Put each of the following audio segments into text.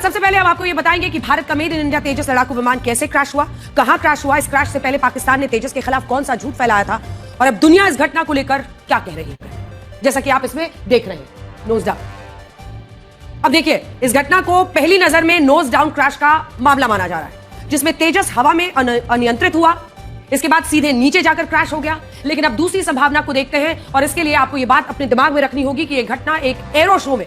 सबसे पहले हम आपको ये बताएंगे कि भारत का मेड इन इंडिया तेजस लड़ाकू विमान कैसे क्रैश हुआ, कहां क्रैश हुआ, इस क्रैश से पहले पाकिस्तान ने तेजस के खिलाफ कौन सा झूठ फैलाया था और अब दुनिया इस घटना को लेकर क्या कह रही है, जैसा कि आप इसमें देख रहे हैं। Nose down. अब देखिए, इस घटना को पहली नजर में नोज डाउन क्रैश का मामला माना जा रहा है, जिसमें तेजस हवा में अनियंत्रित हुआ, इसके बाद सीधे नीचे जाकर क्रैश हो गया। लेकिन अब दूसरी संभावना को देखते हैं और इसके लिए आपको यह बात अपने दिमाग में रखनी होगी कि यह घटना एक एरो शो में,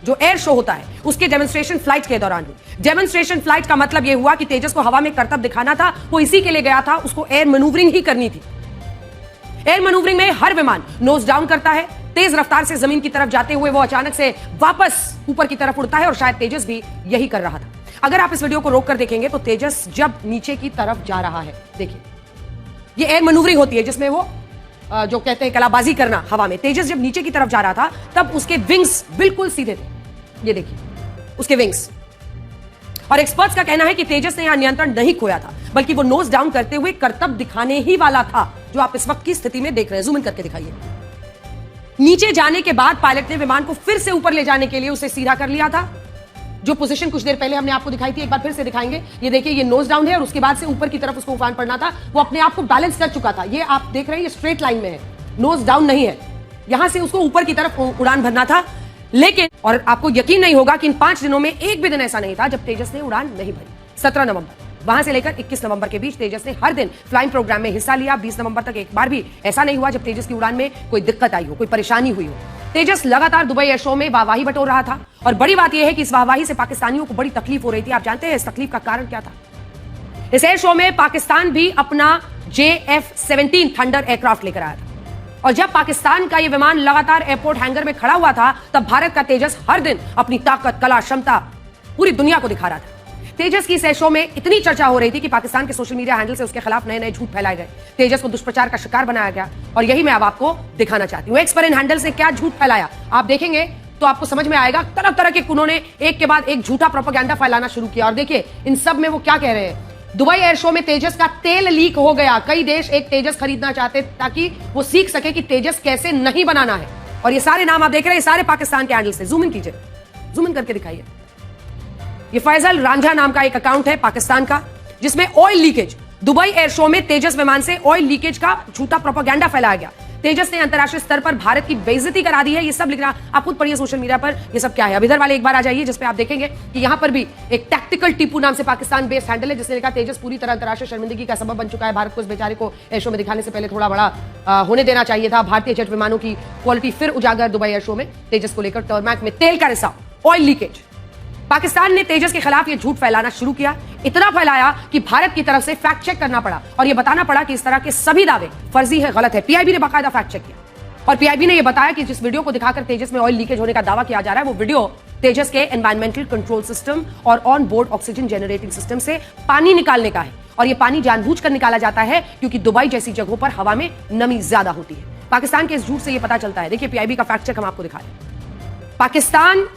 जो एयर शो होता है, उसके डेमोन्स्ट्रेशन फ्लाइट के दौरान हुई। डेमोन्स्ट्रेशन फ्लाइट का मतलब यह हुआ कि तेजस को हवा में करतब दिखाना था, वो इसी के लिए गया था, उसको एयर मैन्यूवरिंग ही करनी थी। एयर मैन्यूवरिंग में हर विमान नोज डाउन करता है, तेज रफ्तार से जमीन की तरफ जाते हुए वो अचानक से वापस ऊपर की तरफ उड़ता है और शायद तेजस भी यही कर रहा था। अगर आप इस वीडियो को रोक कर देखेंगे तो तेजस जब नीचे की तरफ जा रहा है, देखिए ये एयर मैन्यूवरिंग होती है जिसमें वो जो कहते हैं कलाबाजी करना हवा में। तेजस जब नीचे की तरफ जा रहा था तब उसके विंग्स बिल्कुल सीधे थे, ये देखिए उसके विंग्स। और एक्सपर्ट्स का कहना है कि तेजस ने यहां नियंत्रण नहीं खोया था, बल्कि वो नोज डाउन करते हुए करतब दिखाने ही वाला था, जो आप इस वक्त की स्थिति में देख रहे हैं। जूम इन करके दिखाइए। नीचे जाने के बाद पायलट ने विमान को फिर से ऊपर ले जाने के लिए उसे सीधा कर लिया था, जो पोजीशन कुछ देर पहले हमने आपको दिखाई थी, एक बार फिर से दिखाएंगे। ये देखिए, ये नोज डाउन है और उसके बाद से ऊपर की तरफ उसको उफान पड़ना था, वो अपने आप को बैलेंस कर चुका था। ये आप देख रहे हैं, ये स्ट्रेट लाइन में है, नोज डाउन नहीं है, यहां से उसको ऊपर की तरफ उड़ान भरना था। लेकिन और आपको यकीन नहीं होगा कि इन 5 दिनों में एक भी दिन ऐसा नहीं था जब तेजस ने उड़ान नहीं भरी। 17 नवंबर वहां से लेकर 21 नवंबर के बीच तेजस ने हर दिन फ्लाइंग प्रोग्राम में हिस्सा लिया। 20 नवंबर तक एक बार भी ऐसा नहीं हुआ जब तेजस की उड़ान में कोई दिक्कत आई हो, कोई परेशानी हुई हो। तेजस लगातार दुबई एयर शो में वाहवाही बटोर रहा था और बड़ी बात यह है कि इस वाहवाही से पाकिस्तानियों को बड़ी तकलीफ हो रही थी। आप जानते हैं इस तकलीफ का कारण क्या था? इस एयर शो में पाकिस्तान भी अपना JF-17 थंडर एयरक्राफ्ट लेकर आया था और जब पाकिस्तान का यह विमान लगातार एयरपोर्ट हैंगर में खड़ा हुआ था, तब भारत का तेजस हर दिन अपनी ताकत, कला, क्षमता पूरी दुनिया को दिखा रहा था। तेजस की इस एयर शो में इतनी चर्चा हो रही थी कि पाकिस्तान के सोशल मीडिया हैंडल से उसके खिलाफ नए नए झूठ फैलाए गए। तेजस को दुष्प्रचार का शिकार बनाया गया और यही मैं अब आपको दिखाना चाहती हूं। एक्स पर इन हैंडल्स ने क्या झूठ फैलाया, आप देखेंगे तो आपको समझ में आएगा। तरह तरह के उन्होंने एक के बाद एक झूठा प्रोपेगेंडा फैलाना शुरू किया और देखिए इन सब में वो क्या कह रहे हैं। दुबई एयर शो में तेजस का तेल लीक हो गया, कई देश एक तेजस खरीदना चाहते ताकि वो सीख सके कि तेजस कैसे नहीं बनाना है। और ये सारे नाम आप देख रहे हैं, सारे पाकिस्तान के हैंडल से। जूम इन कीजिए, जूम इन करके दिखाइए। ये फैजल रांझा नाम का एक अकाउंट है पाकिस्तान का, जिसमें oil leakage, Dubai air show में तेजस विमान से ऑयल लीकेज का झूठा प्रोपेगेंडा फैलाया गया। तेजस ने अंतरराष्ट्रीय स्तर पर भारत की बेइज्जती करा दी है, ये सब लिख रहा, आप खुद पढ़िए सोशल मीडिया पर ये सब क्या है। अब इधर वाले एक बार आ जाइए, जिसपे आप देखेंगे कि यहां पर भी एक टैक्टिकल टीपू नाम से पाकिस्तान बेस्ड हैंडल है, जिसने लिखा तेजस पूरी तरह अंतरराष्ट्रीय शर्मिंदगी का सबब बन चुका है। भारत को इस बेचारे को एयर शो में दिखाने से पहले थोड़ा बड़ा होने देना चाहिए था। भारतीय जेट विमानों की क्वालिटी फिर उजागर दुबई एयर शो में। तेजस को लेकर टर्मैक में तेल का रिसाव, ऑयल लीकेज। पाकिस्तान ने तेजस के खिलाफ यह झूठ फैलाना शुरू किया, इतना फैलाया कि भारत की तरफ से फैक्ट चेक करना पड़ा और यह बताना पड़ा कि इस तरह के सभी दावे फर्जी है, गलत है। पीआईबी ने बाकायदा फैक्ट चेक किया और पीआईबी ने यह बताया कि जिस वीडियो को दिखाकर तेजस में ऑयल लीकेज होने का दावा किया जा रहा है, वो वीडियो तेजस के एनवायरमेंटल कंट्रोल सिस्टम और on board oxygen generating system से पानी निकालने का है और यह पानी जानबूझकर निकाला जाता है क्योंकि दुबई जैसी जगहों पर हवा में नमी ज्यादा होती है। पाकिस्तान के इस झूठ से यह पता चलता है, देखिए पीआईबी का फैक्ट चेक हम आपको दिखा रहे हैं। पाकिस्तान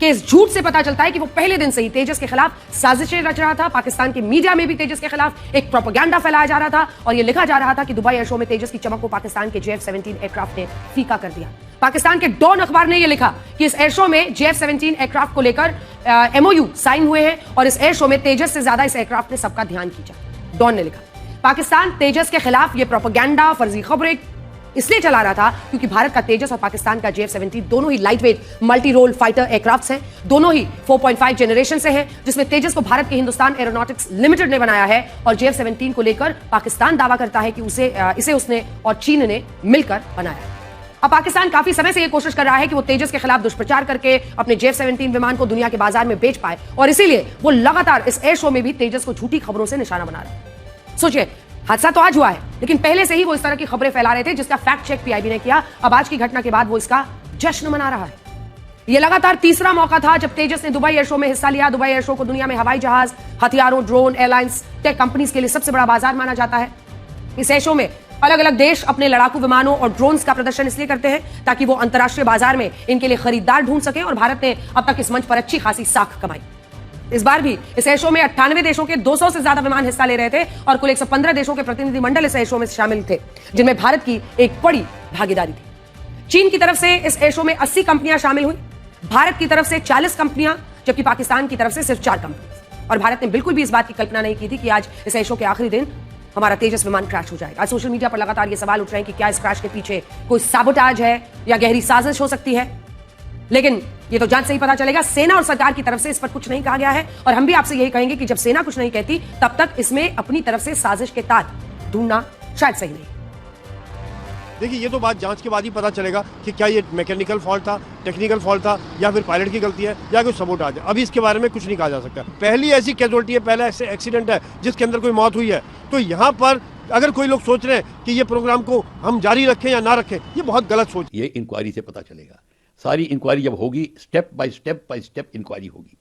के इस झूठ से पता चलता है कि वो पहले दिन से ही तेजस के खिलाफ साजिशें रच रहा था। पाकिस्तान के मीडिया में भी तेजस के खिलाफ एक प्रोपेगेंडा फैलाया जा रहा था और यह लिखा जा रहा था कि दुबई एयर शो में तेजस की चमक को पाकिस्तान के JF-17 एयरक्राफ्ट ने फीका कर दिया। पाकिस्तान के डॉन अखबार ने यह लिखा कि इस एयर शो में JF-17 एयरक्राफ्ट को लेकर MOU साइन हुए हैं और इस एयर शो में तेजस से ज्यादा इस एयरक्राफ्ट ने सबका ध्यान खींचा। डॉन ने लिखा पाकिस्तान तेजस के खिलाफ यह प्रोपेगेंडा, फर्जी खबरें इसलिए चला रहा था क्योंकि भारत का तेजस और पाकिस्तान का JF-17 दोनों ही light weight multi role fighter aircrafts हैं, दोनों ही 4.5 जनरेशन से हैं, जिसमें तेजस को भारत के हिंदुस्तान एरोनॉटिक्स लिमिटेड ने बनाया है और JF-17 को लेकर पाकिस्तान दावा करता है कि इसे उसने और चीन ने मिलकर बनाया। अब पाकिस्तान काफी समय से यह कोशिश कर रहा है कि वो तेजस के खिलाफ दुष्प्रचार करके अपने JF-17 विमान को दुनिया के बाजार में बेच पाए और इसीलिए वो लगातार इस एयर शो में भी तेजस को झूठी खबरों से निशाना बना रहा है। सोचिए, हादसा तो आज हुआ है, लेकिन पहले से ही वो इस तरह की खबरें फैला रहे थे, जिसका फैक्ट चेक पीआईबी ने किया। अब आज की घटना के बाद वो इसका जश्न मना रहा है। यह लगातार तीसरा मौका था जब तेजस ने दुबई एयर शो में हिस्सा लिया। दुबई एयर शो को दुनिया में हवाई जहाज, हथियारों, ड्रोन, एयरलाइंस, टेक कंपनीज के लिए सबसे बड़ा बाजार माना जाता है। इस एयर शो में अलग अलग देश अपने लड़ाकू विमानों और ड्रोन्स का प्रदर्शन इसलिए करते हैं ताकि वो अंतरराष्ट्रीय बाजार में इनके लिए खरीदार ढूंढ सके और भारत ने अब तक इस मंच पर अच्छी खासी साख कमाई। इस बार भी इस एयर शो में 98 देशों के 200 से ज्यादा विमान हिस्सा ले रहे थे और कुल 115 देशों के प्रतिनिधिमंडल इस एयर शो में शामिल थे, जिनमें भारत की एक बड़ी भागीदारी थी। चीन की तरफ से इस एयर शो में 80 कंपनियां शामिल हुई, भारत की तरफ से 40 कंपनियां, जबकि पाकिस्तान की तरफ से सिर्फ 4 कंपनी। और भारत ने बिल्कुल भी इस बात की कल्पना नहीं की थी कि आज इस एयर शो के आखिरी दिन हमारा तेजस विमान क्रैश हो जाएगा। आज सोशल मीडिया पर लगातार ये सवाल उठ रहे हैं कि क्या इस क्रैश के पीछे कोई साबोटाज है या गहरी साजिश हो सकती है, लेकिन ये तो जांच से ही पता चलेगा। सेना और सरकार की तरफ से इस पर कुछ नहीं कहा गया है और हम भी आपसे यही कहेंगे कि जब सेना कुछ नहीं कहती तब तक इसमें अपनी तरफ से साजिश के तार ढूंढना शायद सही नहीं। देखिए, ये तो बात जांच के बाद ही पता चलेगा कि क्या ये मैकेनिकल फॉल्ट था, टेक्निकल फॉल्ट था, या फिर पायलट की गलती है या कोई सबोटाज है। अभी इसके बारे में कुछ नहीं कहा जा सकता। पहली ऐसी कैजुअल्टी है, पहला ऐसे एक्सीडेंट है जिसके अंदर कोई मौत हुई है। तो यहाँ पर अगर कोई लोग सोच रहे हैं कि ये प्रोग्राम को हम जारी रखें या ना रखें, ये बहुत गलत सोच। ये इंक्वायरी से पता चलेगा। सारी इंक्वायरी जब होगी, स्टेप बाय स्टेप इंक्वायरी होगी।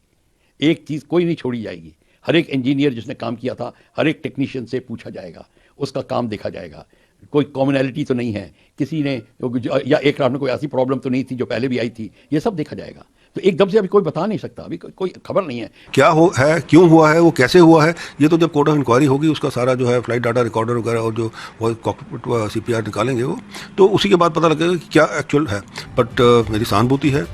एक चीज़ कोई नहीं छोड़ी जाएगी। हर एक इंजीनियर जिसने काम किया था, हर एक टेक्नीशियन से पूछा जाएगा, उसका काम देखा जाएगा। कोई कॉमनैलिटी तो नहीं है, किसी ने या एक रात में कोई ऐसी प्रॉब्लम तो नहीं थी जो पहले भी आई थी, ये सब देखा जाएगा। तो एकदम से अभी कोई बता नहीं सकता, अभी कोई खबर नहीं है क्या है, क्यों हुआ है, वो कैसे हुआ है। ये तो जब कोर्ट ऑफ इंक्वायरी होगी, उसका सारा जो है फ्लाइट डाटा रिकॉर्डर वगैरह और जो वो कॉकपिट CPR निकालेंगे वो, तो उसी के बाद पता लगेगा कि क्या एक्चुअल है। बट मेरी सहानुभूति है।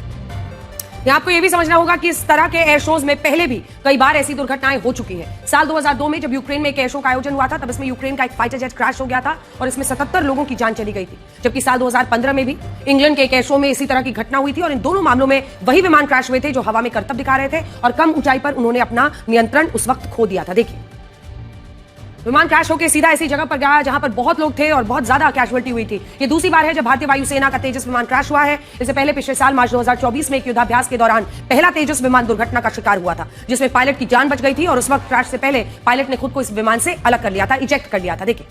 यहाँ आपको यह भी समझना होगा कि इस तरह के एयर शोज में पहले भी कई बार ऐसी दुर्घटनाएं हो चुकी हैं। साल 2002 में जब यूक्रेन में एक एयर शो का आयोजन हुआ था, तब इसमें यूक्रेन का एक फाइटर जेट क्रैश हो गया था और इसमें 77 लोगों की जान चली गई थी। जबकि साल 2015 में भी इंग्लैंड के एक एयर शो में इसी तरह की घटना हुई थी और इन दोनों मामलों में वही विमान क्रैश हुए थे जो हवा में करतब दिखा रहे थे और कम ऊंचाई पर उन्होंने अपना नियंत्रण उस वक्त खो दिया था। देखिए, विमान क्रैश होकर सीधा ऐसी जगह पर गया जहां पर बहुत लोग थे और बहुत ज्यादा कैजुअल्टी हुई थी। ये दूसरी बार है जब भारतीय वायुसेना का तेजस विमान क्रैश हुआ है। इससे पहले पिछले साल मार्च 2024 में एक युद्धाभ्यास के दौरान पहला तेजस विमान दुर्घटना का शिकार हुआ था, जिसमें पायलट की जान बच गई थी और उस वक्त क्रैश से पहले पायलट ने खुद को इस विमान से अलग कर लिया था, इजेक्ट कर लिया था। देखिए,